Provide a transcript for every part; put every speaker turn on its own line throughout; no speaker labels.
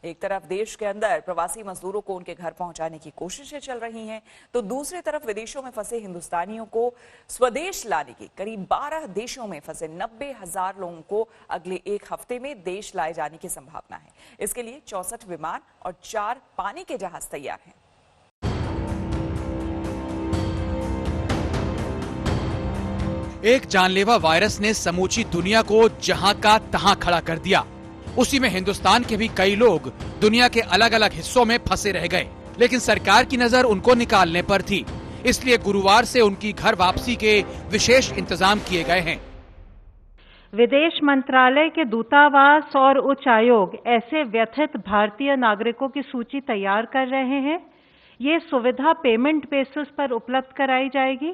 एक तरफ देश के अंदर प्रवासी मजदूरों को उनके घर पहुंचाने की कोशिशें चल रही हैं, तो दूसरी तरफ विदेशों में फंसे हिंदुस्तानियों को स्वदेश लाने की करीब 12 देशों में फंसे 90,000 लोगों को अगले एक हफ्ते में देश लाए जाने की संभावना है। इसके लिए 64 विमान और 4 पानी के जहाज तैयार हैं।
एक जानलेवा वायरस ने समूची दुनिया को जहां का तहां खड़ा कर दिया। उसी में हिंदुस्तान के भी कई लोग दुनिया के अलग अलग हिस्सों में फंसे रह गए, लेकिन सरकार की नजर उनको निकालने पर थी। इसलिए गुरुवार से उनकी घर वापसी के विशेष इंतजाम किए गए हैं।
विदेश मंत्रालय के दूतावास और उच्च आयोग ऐसे व्यथित भारतीय नागरिकों की सूची तैयार कर रहे हैं। ये सुविधा पेमेंट बेसिस पर उपलब्ध कराई जाएगी।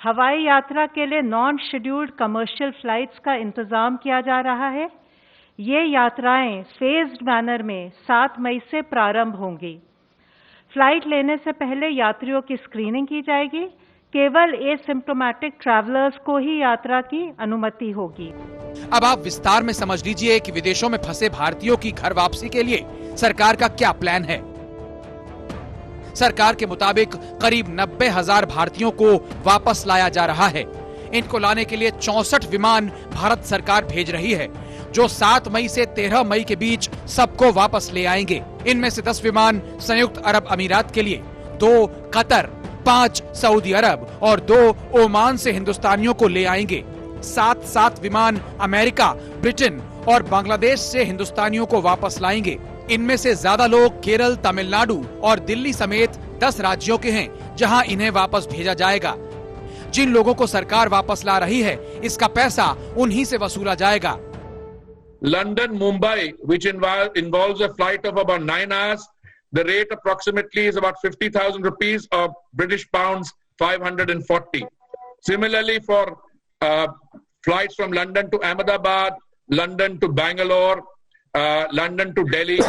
हवाई यात्रा के लिए नॉन शेड्यूल्ड कमर्शियल फ्लाइट्स का इंतजाम किया जा रहा है। ये यात्राएं फेज्ड मैनर में 7 मई से प्रारंभ होंगी। फ्लाइट लेने से पहले यात्रियों की स्क्रीनिंग की जाएगी। केवल एसिम्प्टोमेटिक ट्रैवलर्स को ही यात्रा की अनुमति होगी।
अब आप विस्तार में समझ लीजिए कि विदेशों में फंसे भारतीयों की घर वापसी के लिए सरकार का क्या प्लान है। सरकार के मुताबिक करीब 90,000 भारतीयों को वापस लाया जा रहा है। इनको लाने के लिए 64 विमान भारत सरकार भेज रही है, जो 7 मई से 13 मई के बीच सबको वापस ले आएंगे। इनमें से 10 विमान संयुक्त अरब अमीरात के लिए, 2 कतर, 5 सऊदी अरब और 2 ओमान से हिंदुस्तानियों को ले आएंगे। 7 विमान अमेरिका, ब्रिटेन और बांग्लादेश से हिंदुस्तानियों को वापस लाएंगे। इनमें से ज्यादा लोग केरल, तमिलनाडु और दिल्ली समेत 10 राज्यों के हैं, जहां इन्हें वापस भेजा जाएगा। जिन लोगों को सरकार वापस ला रही है, इसका पैसा उन्हीं से वसूला जाएगा।
London, Mumbai, which involves a flight of about 9 hours. The rate approximately is about 50,000 rupees or British pounds 540. Similarly, for flights from London to Ahmedabad, London to Bangalore, London to Delhi.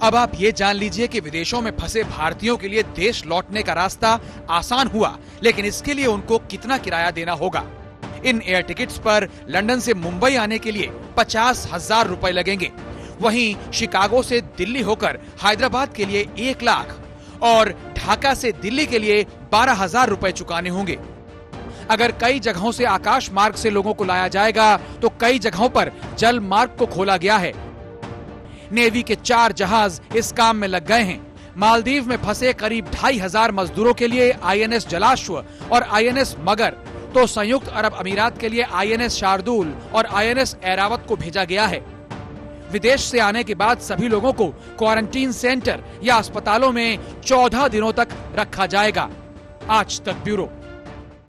अब आप ये जान लीजिए कि विदेशों में फंसे भारतीयों के लिए देश लौटने का रास्ता आसान हुआ, लेकिन इसके लिए उनको कितना किराया देना होगा। इन एयर टिकट्स पर लंदन से मुंबई आने के लिए 50,000 रुपए लगेंगे। वहीं शिकागो से दिल्ली होकर हैदराबाद के लिए 1 लाख और ढाका से दिल्ली के लिए 12,000 रुपए चुकाने होंगे। अगर कई जगहों से आकाश मार्ग से लोगों को लाया जाएगा, तो कई जगहों पर जल मार्ग को खोला गया है। नेवी के 4 जहाज इस काम में लग गए हैं। मालदीव में फंसे करीब 2,500 मजदूरों के लिए INS जलाश्व और INS मगर, तो संयुक्त अरब अमीरात के लिए INS शार्दुल और INS ऐरावत को भेजा गया है। विदेश से आने के बाद सभी लोगों को क्वारंटीन सेंटर या अस्पतालों में 14 दिनों तक रखा जाएगा। आज तक ब्यूरो।